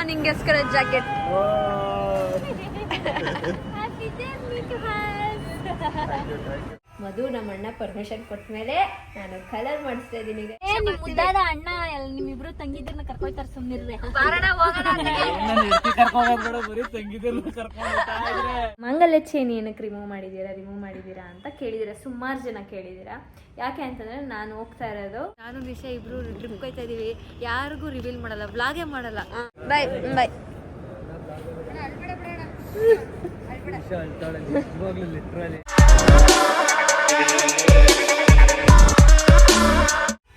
ನಿಂಗೋಸ್ಕರ jacket. ಮಧು ನಮ್ಮ ಅಣ್ಣ permission ಕೊಟ್ಟ ಮೇಲೆ ನಾನು ಕಲರ್ ಮಾಡಿಸ್ತಾ ಇದ್ದೀನಿ. ಅಣ್ಣ ನಿಮ್ಮಿಬ್ರು ತಂಗಿದ್ರನ್ನ ಕರ್ಕೊಯ್ತಾರ, ಸುಮ್ನಿರ್ರೆ. ಮಂಗಲ ಚೈನ್ ಏನಕ್ಕೆ ರಿಮೂವ್ ಮಾಡಿದೀರಾ ಅಂತ ಕೇಳಿದೀರಾ, ಸುಮಾರು ಜನ ಕೇಳಿದೀರಾ. ಯಾಕೆ ಅಂತಂದ್ರೆ ನಾನು ಹೋಗ್ತಾ ಇರೋದು, ನಾನು ದಿಶಾ ಇಬ್ರು ಟ್ರಿಪ್ ಹೋಗ್ತಾ ಇದೀವಿ. ಯಾರಿಗೂ ರಿವೀಲ್ ಮಾಡಲ್ಲ, ವ್ಲಾಗೇ ಮಾಡಲ್ಲ. Bye bye.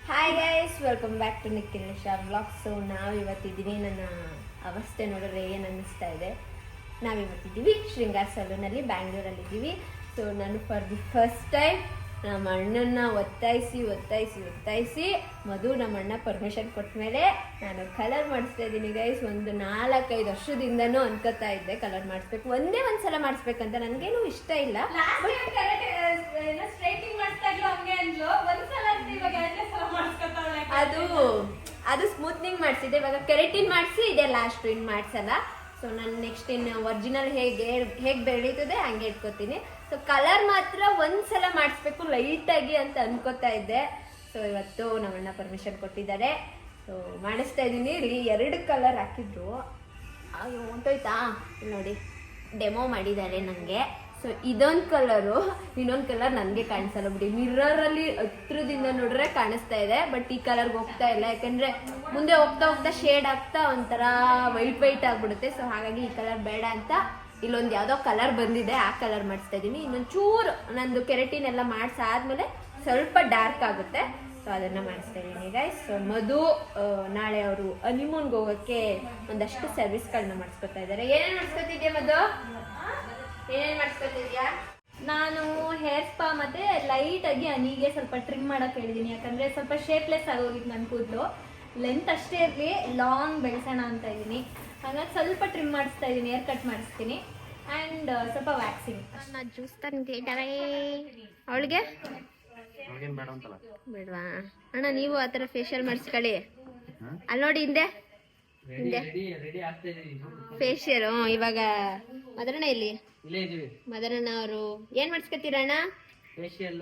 Hi guys, welcome back to Nikhil Nisha vlogs. So ನಾವಿವತ್ತಿದ್ದೀವಿ, ನನ್ನ ಅವಸ್ಥೆ ನೋಡಿದ್ರೆ ಏನು ಅನ್ನಿಸ್ತಾ ಇದೆ. ನಾವಿವತ್ತಿದ್ದೀವಿ ಶೃಂಗಾರ್ ಸಲೂನಲ್ಲಿ, ಬ್ಯಾಂಗ್ಳೂರಲ್ಲಿದ್ದೀವಿ. ಸೊ ನಾನು ಫಾರ್ ದಿ ಫಸ್ಟ್ ಟೈಮ್ ನಮ್ಮ ಅಣ್ಣನ ಒತ್ತಾಯಿಸಿ ಮಧು ನಮ್ಮ ಅಣ್ಣ ಪರ್ಮಿಷನ್ ಕೊಟ್ಟ ಮೇಲೆ ನಾನು ಕಲರ್ ಮಾಡಿಸ್ತಾ ಇದ್ದೀನಿ ಗೈಸ್. ಒಂದು 4-5 ವರ್ಷದಿಂದನೂ ಅನ್ಕೋತಾ ಇದ್ದೆ ಕಲರ್ ಮಾಡಿಸ್ಬೇಕು, ಒಂದ್ಸಲ ಮಾಡಿಸ್ಬೇಕಂತ. ನನಗೇನು ಇಷ್ಟ ಇಲ್ಲ. ಅದು ಸ್ಮೂತ್ನಿಂಗ್ ಮಾಡಿಸಿದೆ, ಇವಾಗ ಕೆರೆಟಿನ್ ಮಾಡಿಸಿ ಇದೆ ಲಾಸ್ಟ್, ಇನ್ ಮಾಡಿಸಲ್ಲ. ಸೊ ನಾನು ನೆಕ್ಸ್ಟ್ ಇನ್ನು ಒರಿಜಿನಲ್ ಹೇಗೆ ಬೆಳೀತದೆ ಹಂಗೆ ಇಟ್ಕೋತೀನಿ. ಸೊ ಕಲರ್ ಮಾತ್ರ ಒಂದ್ಸಲ ಮಾಡಿಸ್ಬೇಕು ಲೈಟಾಗಿ ಅಂತ ಅನ್ಕೋತಾ ಇದ್ದೆ. ಸೊ ಇವತ್ತು ನಮ್ಮಣ್ಣ ಪರ್ಮಿಷನ್ ಕೊಟ್ಟಿದ್ದಾರೆ, ಸೊ ಮಾಡಿಸ್ತಾ ಇದ್ದೀನಿ. ಇಲ್ಲಿ 2 ಕಲರ್ ಹಾಕಿದ್ರು, ಹೊಂಟೋಯ್ತಾ ನೋಡಿ, ಡೆಮೋ ಮಾಡಿದ್ದಾರೆ ನನಗೆ. ಸೊ ಇದೊಂದು ಕಲರು, ಇನ್ನೊಂದು ಕಲರ್ ನನಗೆ ಕಾಣಿಸಲ್ಲ ಬಿಡಿ. ಮಿರರಲ್ಲಿ ಹತ್ರದಿಂದ ನೋಡ್ರೆ ಕಾಣಿಸ್ತಾ ಇದೆ, ಬಟ್ ಈ ಕಲರ್ಗೆ ಹೋಗ್ತಾ ಇಲ್ಲ. ಯಾಕಂದ್ರೆ ಮುಂದೆ ಹೋಗ್ತಾ ಶೇಡ್ ಆಗ್ತಾ ಒಂಥರ ವೈಟ್ ಆಗ್ಬಿಡುತ್ತೆ. ಸೊ ಹಾಗಾಗಿ ಈ ಕಲರ್ ಬೇಡ ಅಂತ ಇಲ್ಲೊಂದು ಯಾವುದೋ ಕಲರ್ ಬಂದಿದೆ, ಆ ಕಲರ್ ಮಾಡಿಸ್ತಾ ಇದ್ದೀನಿ. ಇನ್ನೊಂದು ಚೂರು ನಂದು ಕೆರೆಟಿನ್ ಎಲ್ಲ ಮಾಡಿಸಾದ್ಮೇಲೆ ಸ್ವಲ್ಪ ಡಾರ್ಕ್ ಆಗುತ್ತೆ, ಸೊ ಅದನ್ನ ಮಾಡಿಸ್ತಾ ಇದ್ದೀನಿ ಗೈಸ್. ಸೊ ಮಧು ನಾಳೆ ಅವರು ಹನಿಮೂನ್ಗೆ ಹೋಗೋಕ್ಕೆ ಒಂದಷ್ಟು ಸರ್ವಿಸ್ಗಳನ್ನ ಮಾಡಿಸ್ಕೊತಾ ಇದ್ದಾರೆ. ಏನೇನು ಮಾಡಿಸ್ಕೊತಿದ್ಯಾ ಮಧು? ಏನೇನು ಮಾಡಿಸ್ಕೊತಿದ್ಯಾ? ನಾನು ಹೇರ್ ಸ್ಪಾ ಮತ್ತೆ ಲೈಟ್ ಆಗಿ ಹನಿಗೆ ಸ್ವಲ್ಪ ಟ್ರಿಮ್ ಮಾಡಕ್ ಹೇಳಿದೀನಿ. ಯಾಕಂದ್ರೆ ಸ್ವಲ್ಪ ಶೇಪ್ಲೆಸ್ ಆಗೋಗಿತ್ತು ನನ್ನ ಕೂದಲು, ಲೆಂತ್ ಅಷ್ಟೇ ಇರಲಿ, ಲಾಂಗ್ ಬೆಳೆಸೋಣ ಅಂತ ಇದ್ದೀನಿ. ಹಾಗಾಗಿ ಸ್ವಲ್ಪ ಟ್ರಿಮ್ ಮಾಡಿಸ್ತಾ ಇದ್ದೀನಿ, ಹೇರ್ ಕಟ್ ಮಾಡಿಸ್ತೀನಿ ಆ್ಯಂಡ್ ಸ್ವಲ್ಪ ವ್ಯಾಕ್ಸಿಂಗ್. ಜ್ಯೂಸ್ ತಂದಿದ್ದಾರೆ ಅವಳಿಗೆ, ಬೇಡವಾ ಅಣ್ಣ? ನೀವು ಆ ಥರ ಫೇಶಿಯಲ್ ಮಾಡಿಸ್ಕೊಳ್ಳಿ. ಅಲ್ಲಿ ನೋಡಿ ಹಿಂದೆ ಫೇಶಿಯಲ್. ಇವಾಗ ಮದರಣ್ಣ ಇಲ್ಲಿ, ಮದರಣ್ಣ ಅವರು ಏನ್ ಮಾಡಿಸ್ಕೊತೀರಣ್ಣ? ಫೇಶಿಯಲ್,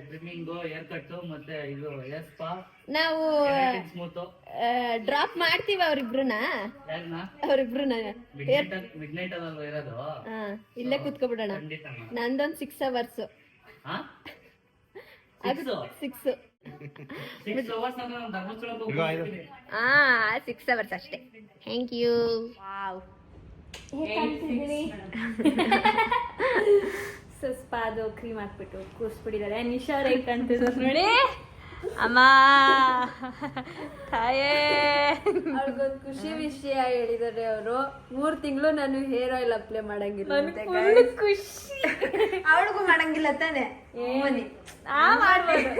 ಟ್ರಿಮ್ಮಿಂಗ್, ಹೇರ್ ಕಟ್ ಮತ್ತೆ ಇದು ಹೇರ್ ಸ್ಪಾ. ನಾವು ಡ್ರಾಪ್ ಮಾಡ್ತೀವಿ ಅವ್ರಿಬ್ರುನ. ಮಿಡ್ನೈಟ್ ಅಲ್ಲ ಇರೋದು, ಇಲ್ಲೇ ಕೂತ್ಕೊಬಿಡೋಣ. ನಂದೊಂದು 6 hours. 6 hours ಅಷ್ಟೇ. Thank you. ವಾವ್, ಸ್ಪಾದು ಕ್ರೀಮ್ ಹಾಕ್ಬಿಟ್ಟು ಕೂರಿಸ್ಬಿಟ್ಟಿದ್ದಾರೆ. ನಿಶಾ ಅವ್ರು ಹೇಗೆ ಕಾಣ್ತಿದ್ರು ನೋಡಿ ಅಮ್ಮ ತಾಯೇ. ಅವ್ರಿಗೊಂದು ಖುಷಿ ವಿಷಯ ಹೇಳಿದ್ದಾರೆ ಅವರು, 3 ತಿಂಗಳು ನಾನು ಹೇರ್ ಆಯಿಲ್ ಅಪ್ಲೈ ಮಾಡಂಗಿಲ್ಲ. ಖುಷಿ ಅವಳಿಗೂ ಮಾಡಂಗಿಲ್ಲ ತಾನೆ? ಮಾಡ್ಬೋದು.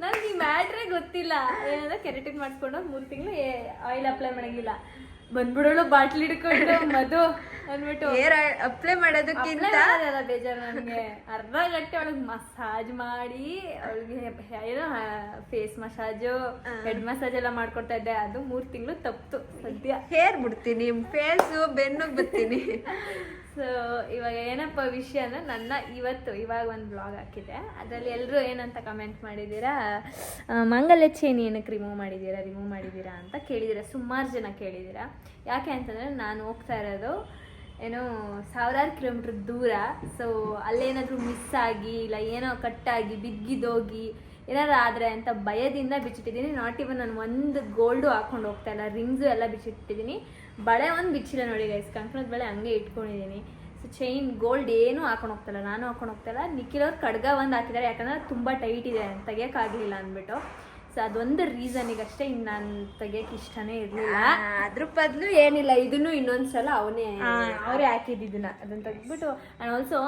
ನನ್ಗೆ ಈ ಮ್ಯಾಟ್ರೇ ಗೊತ್ತಿಲ್ಲ. ಏನಂದ್ರೆ ಕೆರೆಟಿನ್ ಮಾಡಿಸ್ಕೊಂಡು 3 ತಿಂಗಳು ಆಯಿಲ್ ಅಪ್ಲೈ ಮಾಡಂಗಿಲ್ಲ. ಬಂದ್ಬಿಡೋಳು ಬಾಟ್ಲಿ ಹಿಡ್ಕೊಂಡು ಮಧು ಅಂದ್ಬಿಟ್ಟು ಹೇರ್ ಅಪ್ಲೈ ಮಾಡೋದಕ್ಕಿಂತ ಬೇಜಾರು ನನಗೆ. ಅರ್ಧ ಗಂಟೆ ಅವಳಿಗೆ ಮಸಾಜ್ ಮಾಡಿ, ಅವಳಿಗೆ ಏನೋ ಫೇಸ್ ಮಸಾಜು, ಹೆಡ್ ಮಸಾಜ್ ಎಲ್ಲ ಮಾಡ್ಕೊಡ್ತಾ ಇದ್ದೆ. ಅದು 3 ತಿಂಗಳು ತಪ್ಪಿತು. ಸದ್ಯ ಹೇರ್ ಬಿಡ್ತೀನಿ, ಫೇಸು ಬೆನ್ನಿಗೆ ಬಿಡ್ತೀನಿ. ಸೊ ಇವಾಗ ಏನಪ್ಪ ವಿಷಯ ಅಂದರೆ, ಇವಾಗ ಒಂದು ಬ್ಲಾಗ್ ಹಾಕಿದೆ, ಅದರಲ್ಲಿ ಎಲ್ಲರೂ ಏನಂತ ಕಮೆಂಟ್ ಮಾಡಿದ್ದೀರಾ, ಮಂಗಲ ಚೈನ್ ಏನಕ್ಕೆ ರಿಮೂವ್ ಮಾಡಿದ್ದೀರಾ ಅಂತ ಕೇಳಿದ್ದೀರಾ, ಸುಮಾರು ಜನ ಕೇಳಿದ್ದೀರಾ. ಯಾಕೆ ಅಂತಂದರೆ ನಾನು ಹೋಗ್ತಾ ಇರೋದು ಏನೋ 1000 ಕಿಲೋಮೀಟ್ರ್ ದೂರ. ಸೊ ಅಲ್ಲೇನಾದರೂ ಮಿಸ್ ಆಗಿ ಇಲ್ಲ ಏನೋ ಕಟ್ಟಾಗಿ ಬಿದ್ದಿದ್ದೋಗಿ ಏನಾದ್ರು ಆದರೆ ಅಂತ ಭಯದಿಂದ ಬಿಚ್ಚಿಟ್ಟಿದ್ದೀನಿ. ನಾಟ್ ಇವನ್ ನಾನು ಒಂದು ಗೋಲ್ಡು ಹಾಕೊಂಡು ಹೋಗ್ತಾ ಇಲ್ಲ, ರಿಂಗ್ಸು ಎಲ್ಲ ಬಿಚ್ಚಿಟ್ಟಿದ್ದೀನಿ. ಬಳೆ ಒಂದು ಬಿಚ್ಚಿಲ್ಲ ನೋಡಿ ಗೈಸ್, ಕಂಕಣದ ಬಳೆ ಹಂಗೆ ಇಟ್ಕೊಂಡಿದ್ದೀನಿ. ಸೊ ಚೈನ್ ಗೋಲ್ಡ್ ಏನೂ ಹಾಕೊಂಡು ಹೋಗ್ತಾಯಿಲ್ಲ, ನಾನು ಹಾಕೊಂಡು ಹೋಗ್ತಾಯಿಲ್ಲ. ನಿಖಿಲ್ ಅವ್ರು ಖಡ್ಗ ಒಂದು ಹಾಕಿದ್ದಾರೆ, ಯಾಕಂದರೆ ತುಂಬ ಟೈಟ್ ಇದೆ, ತೆಗಿಯೋಕ್ಕಾಗಲಿಲ್ಲ ಅಂದ್ಬಿಟ್ಟು. ಸೊ ಅದೊಂದು ರೀಸನಿಗಷ್ಟೇ, ಇನ್ನು ನಾನು ತೆಗಿಯೋಕೆ ಇಷ್ಟನೇ ಇರಲಿಲ್ಲ. ಅದ್ರ ಬದಲು ಏನಿಲ್ಲ, ಇದನ್ನು ಇನ್ನೊಂದ್ಸಲ ಅವರೇ ಹಾಕಿದ್ದಿದ್ದನ್ನ ಅದನ್ನು ತೆಗೆದ್ಬಿಟ್ಟು. ಆ್ಯಂಡ್ ಆಲ್ಸೋ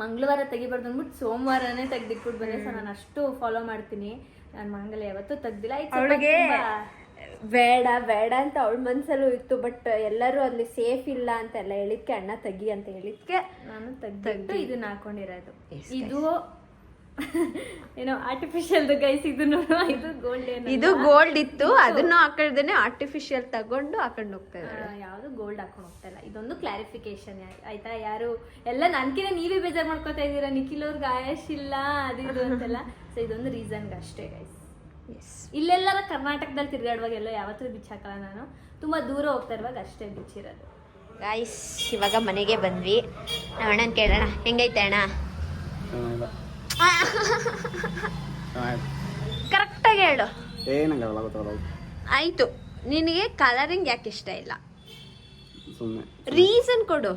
ಮಂಗಳವಾರ ತೆಗಿಬಾರ್ದು ಅಂದ್ಬಿಟ್ಟು ಸೋಮವಾರನೇ ತೆಗ್ದಿಟ್ಬಿಟ್ಟು ಬಂದೆ. ಸೊ ನಾನು ಅಷ್ಟು ಫಾಲೋ ಮಾಡ್ತೀನಿ. ನಾನು ಮಂಗಲ ಯಾವತ್ತೂ ತೆಗ್ದಿಲ್ಲ. ಅವಳಿಗೆ ಬೇಡ ಅಂತ ಅವಳ ಮನ್ಸಲ್ಲೂ ಇತ್ತು, ಬಟ್ ಎಲ್ಲರೂ ಅಲ್ಲಿ ಸೇಫ್ ಇಲ್ಲ ಅಂತೆಲ್ಲ ಹೇಳಿದ್ಕೆ, ಅಣ್ಣ ತೆಗಿ ಅಂತ ಹೇಳಿದ್ಕೆ ನಾನು ತೆಗ್ದು ಇದನ್ನ ಹಾಕೊಂಡಿರೋದು. ಇದು ಏನೋ ಆರ್ಟಿಫಿಷಿಯಲ್ದು ಗೈಸ್ ಇದನ್ನು ಇದು ಗೋಲ್ಡ್ ಇದು ಗೋಲ್ಡ್ ಇತ್ತು, ಅದನ್ನು ಹಾಕಿದ್ದೇನೆ ಆರ್ಟಿಫಿಷಿಯಲ್ ತಗೊಂಡು ಹಾಕೊಂಡು ಹೋಗ್ತಾ ಇದ್ದಾರೆ. ಯಾವುದು ಗೋಲ್ಡ್ ಹಾಕೊಂಡು ಹೋಗ್ತಾ ಇಲ್ಲ. ಇದೊಂದು ಕ್ಲಾರಿಫಿಕೇಶನ್ ಆಯ್ತಾ. ಯಾರು ಎಲ್ಲ ನನ್ಕಿನ ನೀವೇ ಬೇಜಾರು ಮಾಡ್ಕೋತಾ ಇದ್ದೀರಾ, ನಿಖಿಲ್ ಅವ್ರಿಗೆ ಆಯಶ್ ಇಲ್ಲ ಅದು ಇದು ಅಂತೆಲ್ಲ. ಸೊ ಇದೊಂದು ರೀಸನ್ಗೆ ಅಷ್ಟೇ ಗೈಸ್. ಇಲ್ಲೆಲ್ಲ ಕರ್ನಾಟಕದಲ್ಲಿ ತಿರುಗಾಡುವಾಗ ಎಲ್ಲ ಯಾವತ್ತೂ ಬಿಚ್ಚಾಕಲ್ಲ ನಾನು, ತುಂಬಾ ದೂರ ಹೋಗ್ತಾ ಇರುವಾಗ ಅಷ್ಟೇ ಬಿಚ್ಚಿರೋದು. ಗಾಯ್ಸ್ ಇವಾಗ ಮನೆಗೆ ಬಂದ್ವಿ. ನಾವು ಅಣ್ಣನ ಕೇಳೋಣ, ಹೆಂಗೈತೆ ಅಣ್ಣ? ಕರೆಕ್ಟಾಗಿ ಹೇಳು. ಆಯ್ತು, ನಿನಗೆ ಕಲರಿಂಗ್ ಯಾಕೆ ಇಷ್ಟ ಇಲ್ಲ? ರೀಸನ್ ಕೊಡು.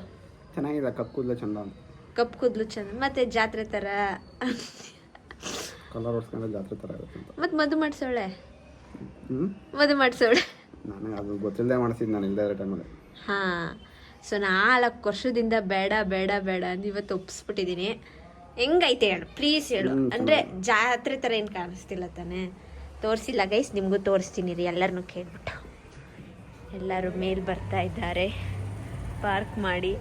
ಚೆನ್ನಾಗಿದೆ, ಕಪ್ಪು ಕೂದಲು ಚಂದ ಅಂತ. ಕಪ್ಪು ಕೂದಲು ಚಂದ, ಮತ್ತೆ ಜಾತ್ರೆ ತರ ಕಲರ್ ಹೊಡ್ಸ್ಕೊಂಡ್ರೆ ಜಾತ್ರೆ ತರ ಇರುತ್ತೆ ಅಂತ. ಮತ್ತೆ ಮದುವೆ ಮಾಡಿಸೋಳೆ, ಮದುವೆ ಮಾಡಿಸೋಳೆ. ನನಗೆ ಅದು ಗೊತ್ತಿಲ್ಲದೆ ಮಾಡಿಸಿದ್ದು, ನಾನು ಇಲ್ಲದೆ ಇರೋ ಟೈಮಲ್ಲಿ. ಹಾಂ, ಸೊ 4 ವರ್ಷದಿಂದ ಬೇಡ ಬೇಡ ಬೇಡ ಅಂತ ಇವತ್ತು ಒಪ್ಪಿಸ್ಬಿಟ್ಟಿದ್ದೀನಿ. ಹೆಂಗೈತೆ ಹೇಳು ಪ್ಲೀಸ್ ಹೇಳು. ಅಂದರೆ ಜಾತ್ರೆ ಥರ ಏನು ಕಾಣಿಸ್ತಿಲ್ಲ ತಾನೇ? ತೋರಿಸಿಲ್ಲ ಗೈಸ್, ನಿಮಗೂ ತೋರಿಸ್ತೀನಿ ರೀ. ಎಲ್ಲರನ್ನೂ ಕೇಳ್ಬಿಟ್ಟು ಎಲ್ಲರೂ ಮೇಲ್ ಬರ್ತಾ ಇದ್ದಾರೆ, ಪಾರ್ಕ್ ಮಾಡಿ.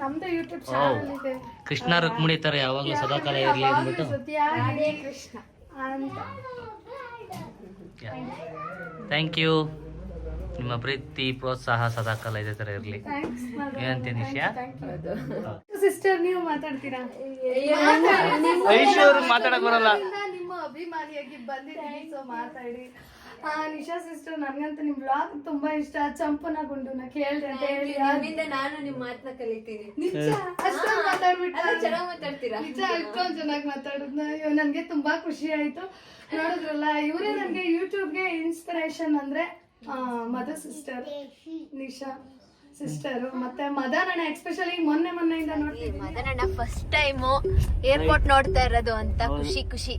ನಮ್ದು ಯೂಟ್ಯೂಬ್ ಚಾನಲ್ ಇದೆ, ಕೃಷ್ಣ ರುಕ್ಮಿಣಿ ತರ ಯಾವಾಗಲೂ ಸದಾಕಾಲ ಇರಲಿ ಅಂದ್ಬಿಟ್ಟು. ಕೃಷ್ಣ ಅಂತ. Thank you. ನಿಮ್ಮ ಪ್ರೀತಿ ಪ್ರೋತ್ಸಾಹ ಸದಾಕಾಲ ಇದೇ ತರ ಇರಲಿ. ಏನಂತೆ ನಿಶ್ಯಾ? ಸಿಸ್ಟರ್ ನೀವು ಮಾತಾಡ್ತೀರಾ? ಐಶ್ವರ್ಯ ಮಾತಾಡಕ್ ಬರಲ್ಲ. ನಿಮ್ಮ ಅಭಿಮಾನಿಯಾಗಿ ಬಂದಿದ್ದೀನಿ, ಸೊ ಮಾತಾಡಿ. ನಿಶಾ ಸಿಸ್ಟರ್, ನನ್ಗಂತೂ ನಿಮ್ ಬ್ಲಾಗ್ ತುಂಬಾ ಇಷ್ಟ. ಚಂಪನ ಗುಂಡುನ ಕೇಳ್ದೆ ಅಂತ ಹೇಳಿ ನಾನು ನಿಮ್ಮ ಮಾತನ್ನ ಕಲಿತೀನಿ. ನಿಜ ಅಷ್ಟೊಂದು ಮಾತಾಡ್ಬಿಟ್ಟು ಚೆನ್ನಾಗಿ ಮಾತಾಡ್ತೀರಾ. ನಿಜ ಅಷ್ಟೊಂದು ಚೆನ್ನಾಗಿ ಮಾತಾಡುದ್ನ ನನ್ಗೆ ತುಂಬಾ ಖುಷಿ ಆಯ್ತು. ನೋಡಿದ್ರಲ್ಲ, ಇವರೇ ನನ್ಗೆ ಯೂಟ್ಯೂಬ್ಗೆ ಇನ್ಸ್ಪಿರೇಷನ್. ಅಂದ್ರೆ ಮಧು ಸಿಸ್ಟರ್, ನಿಶಾ ಸಿಸ್ಟರ್, ಮತ್ತೆ ಮದನಣ್ಣ. ಎಕ್ಸ್ಪೆಷಲಿ ಮೊನ್ನೆಯಿಂದ ನೋಡ್ತಿದ್ದೀನಿ. ಮದನಣ್ಣ ಫಸ್ಟ್ ಟೈಮು ಏರ್ಪೋರ್ಟ್ ನೋಡ್ತಾ ಇರೋದು ಅಂತ ಖುಷಿ.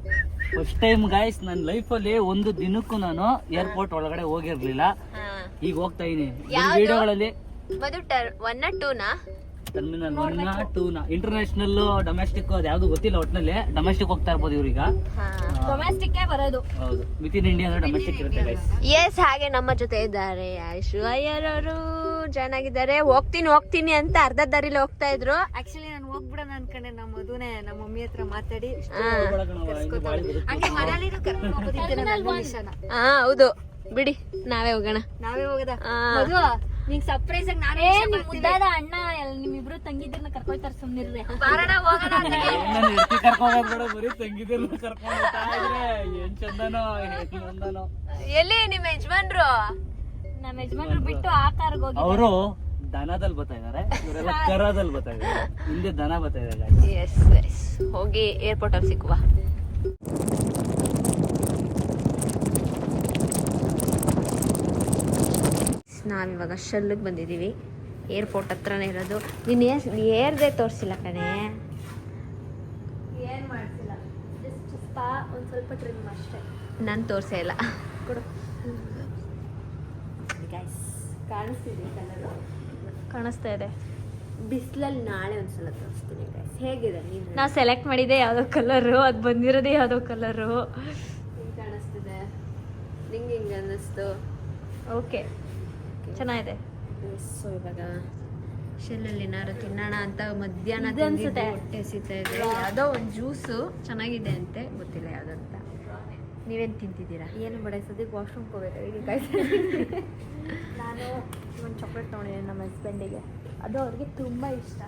ಫಸ್ಟ್ ಟೈಮ್ ಗಾಯ್ಸ್ ನನ್ನ ಲೈಫಲ್ಲಿ ಒಂದು ದಿನಕ್ಕೂ ನಾನು ಏರ್ಪೋರ್ಟ್ ಒಳಗಡೆ ಹೋಗಿರ್ಲಿಲ್ಲ. ಈಗ ಹೋಗ್ತಾ ಇದೀನಿ. ವಿಡಿಯೋಗಳಲ್ಲಿ ಮಧು 1 or 2 terminal 1 or 2 international domestic ಅದು ಯಾವ್ದು ಗೊತ್ತಿಲ್ಲ. ಒಟ್ಟಿನಲ್ಲಿ ಡೊಮೆಸ್ಟಿಕ್ ಹೋಗ್ತಾ ಇರ್ಬೋದು ಇವ್ರೀಗ. ಡೊಮೆಸ್ಟಿಕ್ ಬರೋದು. ಹೌದು, ವಿತ್ ಇನ್ ಇಂಡಿಯಾ ಅಂದ್ರೆ ಡೊಮೆಸ್ಟಿಕ್ ಇರುತ್ತೆ ಗೈಸ್. ಎಸ್, ಹಾಗೆ ನಮ್ಮ ಜೊತೆ ಇದ್ದಾರೆ ಆಯುಷು ಅಯ್ಯರ್ ಅವರು. ಚೆನ್ನಾಗಿದ್ದಾರೆ. ಹೋಗ್ತೀನಿ ಅಂತ ಅರ್ಧ ದಾರಿಲಿ ಹೋಗ್ತಾ ಇದ್ರು. ಆಕ್ಚುಲಿ ನಾನು ಹೋಗ್ಬಿಡೋಣ ಅನ್ಕೊಂಡೆ. ನಮ್ಮ ಮದುವೆ ನಮ್ಮ ಮಮ್ಮಿ ಹತ್ರ ಮಾತಾಡಿ ಹೌದು ಬಿಡಿ, ನಾವೇ ಹೋಗೋಣ. ಹೋಗದ ಮದುವೆ ನಿಂಗ್ ಸರ್ಪ್ರೈಸ್ ಆಗಿ ನಾನೇ ಮುದ್ದಾದ ಅಣ್ಣ ನಿಮ್ಮಿಬ್ರು ತಂಗಿದ್ರನ್ನ ಕರ್ಕೊಳ್ತಾರ. ಸುಮ್ನಿರ್ರೆ ಎಲ್ಲಿ ನಿಮ್ಮ ಯಜಮಾನ್ರು? ನಮ್ಮ ಯಜಮಾನ್ರು ಬಿಟ್ಟು ಆ ಕಾರ್ಗೆ ಹೋಗಿ ಅವರು ದನದಲ್ಲಿ ಬರ್ತಾ ಇದಾರೆ, ಇವರೆಲ್ಲ ಕರದಲ್ಲಿ ಬರ್ತಾ ಇದಾರೆ. ಹಿಂದೆ ದನ ಬರ್ತಾ ಇದಾರೆ. ಎಸ್, ಹೋಗಿ ಏರ್ಪೋರ್ಟ್ ಅಲ್ಲಿ ಸಿಕ್ಕುವ. ನಾವಿವಾಗ ಶಲ್ಲಿಗೆ ಬಂದಿದ್ದೀವಿ. ಏರ್ಪೋರ್ಟ್ ಹತ್ರನೇ ಇರೋದು. ನೀನು ಏರ್ದೇ ತೋರಿಸಿಲ್ಲ ಕಣೆ. ಏನ್ ಮಾಡ್ತಿಲ್ಲ, ಜಸ್ಟ್ ಸ್ಪಾ ಒಂದ್ ಸ್ವಲ್ಪ ಟ್ರಿಮ್ ಅಷ್ಟೇ. ನಾನು ತೋರಿಸೇ ಇಲ್ಲ. ಕೊಡು ಗೈಸ್, ಕಾಣಿಸ್ತಿದೆ ಕಲರು? ಕಾಣಿಸ್ತಾ ಇದೆ. ಬಿಸಿಲಲ್ಲಿ ನಾಳೆ ಒಂದ್ಸಲ ತೋರಿಸ್ತೀನಿ ಗೈಸ್. ಹೇಗಿದೆ? ನಾವು ಸೆಲೆಕ್ಟ್ ಮಾಡಿದೆ ಯಾವುದೋ ಕಲರು, ಅದು ಬಂದಿರೋದೇ ಯಾವುದೋ ಕಲರು. ಹಿಂಗೆ ಕಾಣಿಸ್ತಿದೆ. ನಿಂಗೆ ಹಿಂಗೆ ಅನ್ನಿಸ್ತು? ಓಕೆ, ಚೆನ್ನಾಗಿದೆ. ಸೊ ಇವಾಗ ಶೆಲ್ಲಲ್ಲಿ ಏನಾದ್ರು ತಿನ್ನೋಣ ಅಂತ ಮಧ್ಯಾಹ್ನ ಅನ್ಸುತ್ತೆ. ಹೊಟ್ಟೆ ಸಿಗ್ತಾ ಇದೆ. ಯಾವುದೋ ಒಂದು ಜ್ಯೂಸು ಚೆನ್ನಾಗಿದೆ ಅಂತೆ, ಗೊತ್ತಿಲ್ಲ ಯಾವುದಂತ. ನೀವೇನು ತಿಂತಿದ್ದೀರಾ? ಏನು ಬೇಡ, ಸದ್ಯಕ್ಕೆ ವಾಶ್ರೂಮ್ ಹೋಗ್ಬೇಕು. ಈಗ ನಾನು ಒಂದು ಚಾಕ್ಲೇಟ್ ತೊಗೊಂಡಿದ್ದೀನಿ ನಮ್ಮ ಹಸ್ಬೆಂಡಿಗೆ, ಅದು ಅವ್ರಿಗೆ ತುಂಬ ಇಷ್ಟ.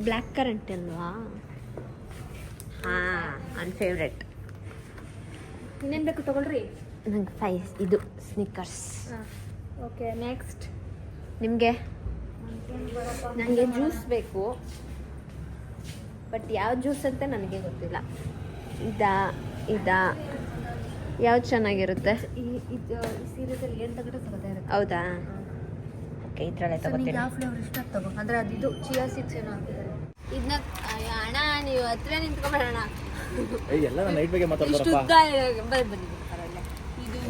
ಬ್ಲ್ಯಾಕ್ ಕರೆಂಟ್ ಅಲ್ವಾ? ಹಾಂ, ನನ್ನ ಫೇವ್ರೆಟ್. ಇನ್ನೇನು ಬೇಕು ತಗೊಳ್ರಿ. ನಂಗೆ ಇದು ಸ್ನಿಕ್ಕರ್ಸ್. ಹಾಂ, ಓಕೆ. ನೆಕ್ಸ್ಟ್ ನಿಮಗೆ? ನನಗೆ ಜ್ಯೂಸ್ ಬೇಕು, ಬಟ್ ಯಾವ ಜ್ಯೂಸ್ ಅಂತ ನನಗೆ ಗೊತ್ತಿಲ್ಲ. ಇದಾ ಯಾವ್ದು ಚೆನ್ನಾಗಿರುತ್ತೆ? ಈ ಸೀರಿಯಸಲ್ಲಿ ಏನು ತಗೊಂಡ್ರೆ ಸಗತ ಇರುತ್ತೆ. ಹೌದಾ? ಓಕೆ, ಇದರಲ್ಲೇ ತಗೋತೀನಿ. ಯಾವ ಫ್ಲೇವರ್ ಇಷ್ಟ ತಗೋ. ಅಂದರೆ ಅದು ಚಿಯಾ ಸೀಡ್ಸ್ ಏನೋ ಹಾಕಿದ್ದಾರೆ. ಇದನ್ನ ಅಣ್ಣ ನೀವು ಹತ್ರ ನಿಂತ್ಕೊಂಡ್ಬೇಡಣ. ಮಾತಾಡ್ತಾರಪ್ಪ. ಬನ್ನಿ ಪರವಾಗಿಲ್ಲ. ಇದು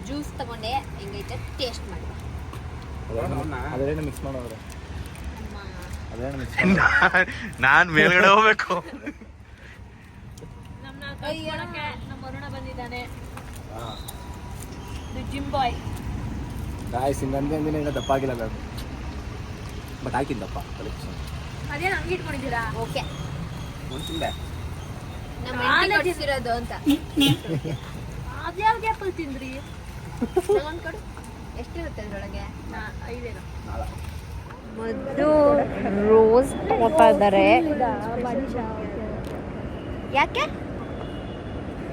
ಜ್ಯೂಸ್ ತಗೊಂಡೆ, ಹೆಂಗೈತೆ ಟೇಸ್ಟ್ ಮಾಡಿ. ಅದೇನು ಮಿಕ್ಸ್ ಮಾಡೋದ್ರೆ ನಾನ್ ಮೇಲ್ಗಡೆ ಹೋಗ್ಬೇಕು. ನಮ್ಮ ವರುಣ ಬಂದಿದ್ದಾನೆ, ಜಿಮ್ ಬಾಯ್. ಗಾಯ್ಸ್ ಹಿಂಗಂದಿನ ದಪ್ಪ ಆಗಿಲ್ಲ, ಬಟ್ ಹಾಕಿದ್ದಪ್ಪ ಕಲೆಕ್ಷನ್. ಅದೇನು ಹಂಗೆ ಇಟ್ಕೊಂಡಿದ್ದೀರಾ? ಓಕೆ ಒಂದು ತಿಂದೆ ನಮ್ಮ ಹೆಂಡತಿ ಕೊಡ್ಸಿರೋದು ಅಂತ. ಅದ್ಯಾವ್ದು ಆ್ಯಪಲ್ ತಿಂದ್ರಿ? ತಗೊಂಡ್ ಕೊಡು. ಎಷ್ಟಿರುತ್ತೆ ಅದ್ರೊಳಗೆ? 5 ಮದ್ದು ರೋಸ್ ತಗೋತಾ ಇದ್ದಾರೆ. ಯಾಕೆ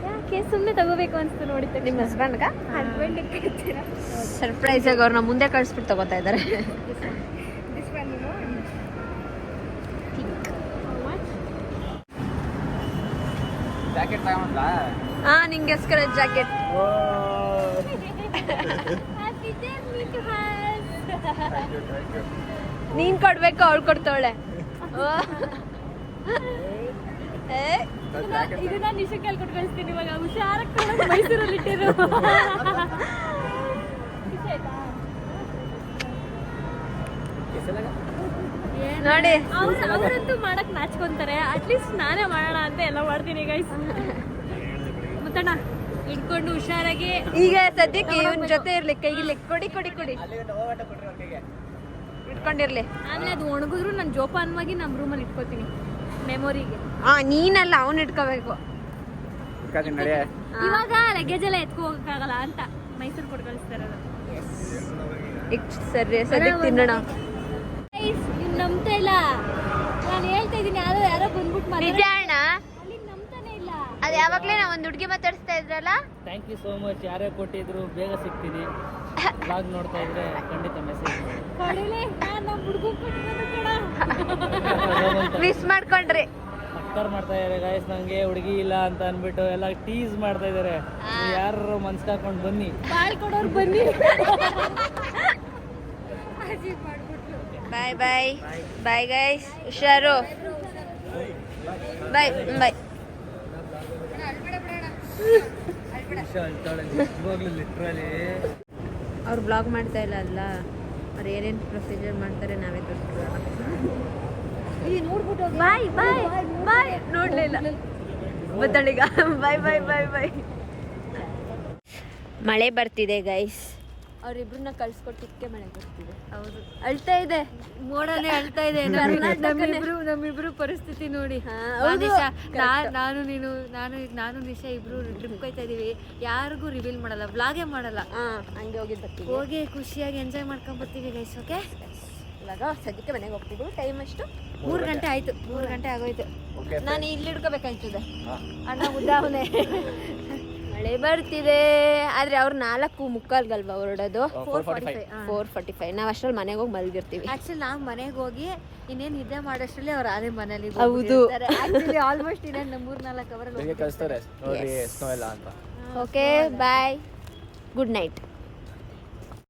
ಯಾಕೆ ಸುಮ್ಮನೆ ತಗೋಬೇಕು ಅನ್ಸ್ತು ನೋಡಿದ್ದೆ. ನಿಮ್ಮ ಹಸ್ಬೆಂಡ್ಗ ಹಸ್ಬೆಂಡ್ ಸರ್ಪ್ರೈಸ್ ಆಗಿ ಅವ್ರನ್ನ ಮುಂದೆ ಕಳಿಸ್ಬಿಟ್ಟು ತಗೋತಾ ಇದ್ದಾರೆ. ಜಾಕೆಟ್ ತಗೊಂಡ್ಲ ಹಾ ನಿಂಗೋಸ್ಕರ ಜಾಕೆಟ್. ನೀನ್ ಕೊಡ್ಬೇಕು, ಅವಳು ಕೊಡ್ತಾವಳೆ. ಇದನ್ನ ನಿಶಕ್ಕಲ್ಲಿ ಕೊಟ್ಟು ಕಳಿಸ್ತೀನಿ ಇವಾಗ. ಹುಷಾರಾಗಿ ಮೈಸೂರಲ್ಲಿ ಇಟ್ಟಿರು. ನೋಡಿ ಅವರಂತೂ ಮಾಡಕ್ ನಾಚ್ಕೊಂತಾರೆ. ಅಟ್ಲೀಸ್ಟ್ ನಾನೇ ಮಾಡೋಣ ಅಂತ ಎಲ್ಲ ಮಾಡ್ತೀನಿ ಗೈಸ್. ಮುತ್ತಣ್ಣ ಇಟ್ಕೊಂಡು ಹುಷಾರಾಗಿ. ಈಗ ಸದ್ಯಕ್ಕೆ ಇವನ್ ಜೊತೆ ಇರ್ಲಿ, ಕೈಗಿರ್ಲಿ. ಕೊಡಿ ಕೊಡಿ ಕೊಡಿ, ಇಟ್ಕೊಂಡಿರ್ಲಿ. ಆಮೇಲೆ ಅದು ಒಣಗಿದ್ರು ನಾನು ಜೋಪಾನವಾಗಿ ನಮ್ಮ ರೂಮಲ್ಲಿ ಇಟ್ಕೋತೀನಿ ಮೆಮೊರಿಗೆ. ನೀನಲ್ಲ, ಅವ್ನು ಇಟ್ಕೋಬೇಕು. ನಡೆಯ ಇವಾಗ ಲಗೇಜ್ ಎಲ್ಲ ಎತ್ಕೊ ಹೋಗಕ್ಕಾಗಲ್ಲ ಅಂತ ಮೈಸೂರು ಕೊಟ್ಟು ಕಳಿಸ್ತಾರೆ. ಸರಿ ಸದ್ಯಕ್ಕೆ ತಿನ್ನೋಣ. ನೀವು ನಂಬ್ತಾ ಇಲ್ಲ, ನಾನು ಹೇಳ್ತಾ ಇದ್ದೀನಿ. ಯಾರೋ ಬಂದ್ಬಿಟ್ಟು ನಿಜ ಅಣ್ಣ, ಅಲ್ಲಿ ನಂಬ್ತಾನೆ ಇಲ್ಲ. ಅದ್ ಯಾವಾಗ್ಲೇ ನಾವ್ ಒಂದ್ ಹುಡುಗಿ ಮಾತಾಡಿಸ್ತಾ ಇದ್ರಲ್ಲ. Thank you so much. ಯಾರೇ ಕೊಟ್ಟಿದ್ರು ಬೇಗ ಸಿಗ್ತೀನಿ. ಬ್ಲಾಗ್ ನೋಡ್ತಾ ಇದ್ರೆ ಖಂಡಿತ ಮೆಸೇಜ್ ಮಾಡಿ. ಕೊಡಿಲಿ, ನಾನು ನಮ್ಮ ಹುಡುಗ ಕೊಟ್ಟಿರೋದು ಮಿಸ್ ಮಾಡ್ಕೊಂಡ್ರಿ. ಅಕ್ಕರ್ ಮಾಡ್ತಾ ಇದಾರೆ ಗಾಯ್ಸ್, ನಂಗೆ ಹುಡುಗಿ ಇಲ್ಲ ಅಂತ ಅನ್ಬಿಟ್ಟು ಎಲ್ಲ ಟೀಸ್ ಮಾಡ್ತಾ ಇದಾರೆ. ಯಾರು ಮನ್ಸ್ಕಾಕೊಂಡು ಬನ್ನಿ. ಬಾಳ್ ಕೊಡೋರು ಬನ್ನಿ. ಬಾಯ್ ಬಾಯ್ ಬಾಯ್ ಗೈಸ್, ಹುಷಾರು. ಬಾಯ್ ಬಾಯ್. ಅವ್ರು ಬ್ಲಾಗ್ ಮಾಡ್ತಾ ಇಲ್ಲ ಅಲ್ಲ, ಅವ್ರು ಏನೇನು ಪ್ರೊಸೀಜರ್ ಮಾಡ್ತಾರೆ ನಾವೇ ತೋರಿಸ್ಕೊಳ್ಳೋಣ. ಬಾಯ್ ಬಾಯ್ ಬಾಯ್. ನೋಡ್ಲಿಲ್ಲ ಬತ್ತಳಿಗ. ಬಾಯ್ ಬಾಯ್ ಬಾಯ್ ಬಾಯ್. ಮಳೆ ಬರ್ತಿದೆ ಗೈಸ್. ಅವ್ರಿಬ್ರನ್ನ ಕಳ್ಸ್ಕೊಟ್ಟಿಕ್ಕೆ ಮಳೆ ಬರ್ತಿದೆ. ಹೌದು, ಅಳ್ತಾ ಇದೆ, ಮೋಡನೇ ಅಳ್ತಾ ಇದೆ. ನಮ್ಮಿಬ್ರು ಪರಿಸ್ಥಿತಿ ನೋಡಿ. ನಿಶಾ, ನಾನು ನಿಶಾ ಇಬ್ರು ಟ್ರಿಪ್ ಹೋಯ್ತಾ ಇದೀವಿ. ಯಾರಿಗೂ ರಿವೀಲ್ ಮಾಡಲ್ಲ, ವ್ಲಾಗೇ ಮಾಡಲ್ಲ. ಹಂಗೆ ಹೋಗಿದ್ದು. ಹೋಗಿ ಖುಷಿಯಾಗಿ ಎಂಜಾಯ್ ಮಾಡ್ಕೊಂಡ್ ಬರ್ತೀವಿ ಗೈಸ್. ಓಕೆ, ಇವಾಗ ಸದ್ಯಕ್ಕೆ ಮನೆಗೆ ಹೋಗ್ತಿದ್ವಿ. ಟೈಮ್ ಎಷ್ಟು? 3 ಗಂಟೆ ಆಯ್ತು. 3 ಗಂಟೆ ಆಗೋಯ್ತು. ನಾನು ಇಲ್ಲಿ ಹಿಡ್ಕೋಬೇಕಾಯ್ತದೆ. ಅಣ್ಣ ಉದ್ದಾವನೆ. ಮಳೆ ಬರ್ತಿದೆ, ಆದ್ರೆ ಅವ್ರು 4:45 ಹೊರಡೋದು. 4:45. ನಾವು ಅಷ್ಟ್ರಲ್ಲಿ ಮನೆಗೆ ಹೋಗಿ ಮಲಗಿರ್ತೀವಿ. ಆಕ್ಚುಲಿ ನಾವು ಮನೆಗೆ ಹೋಗಿ ಇನ್ನೇನು ನಿದ್ದೆ ಮಾಡೋಷ್ಟರಲ್ಲಿ ಅವ್ರು ಅದೇ ಮನೇಲಿ. ಹೌದು. ಆಕ್ಚುಲಿ ಆಲ್ಮೋಸ್ಟ್ ಇನ್ನೇನು 3-4 ಅವರಲ್ಲಿ ಓಕೆ ಬಾಯ್, ಗುಡ್ ನೈಟ್.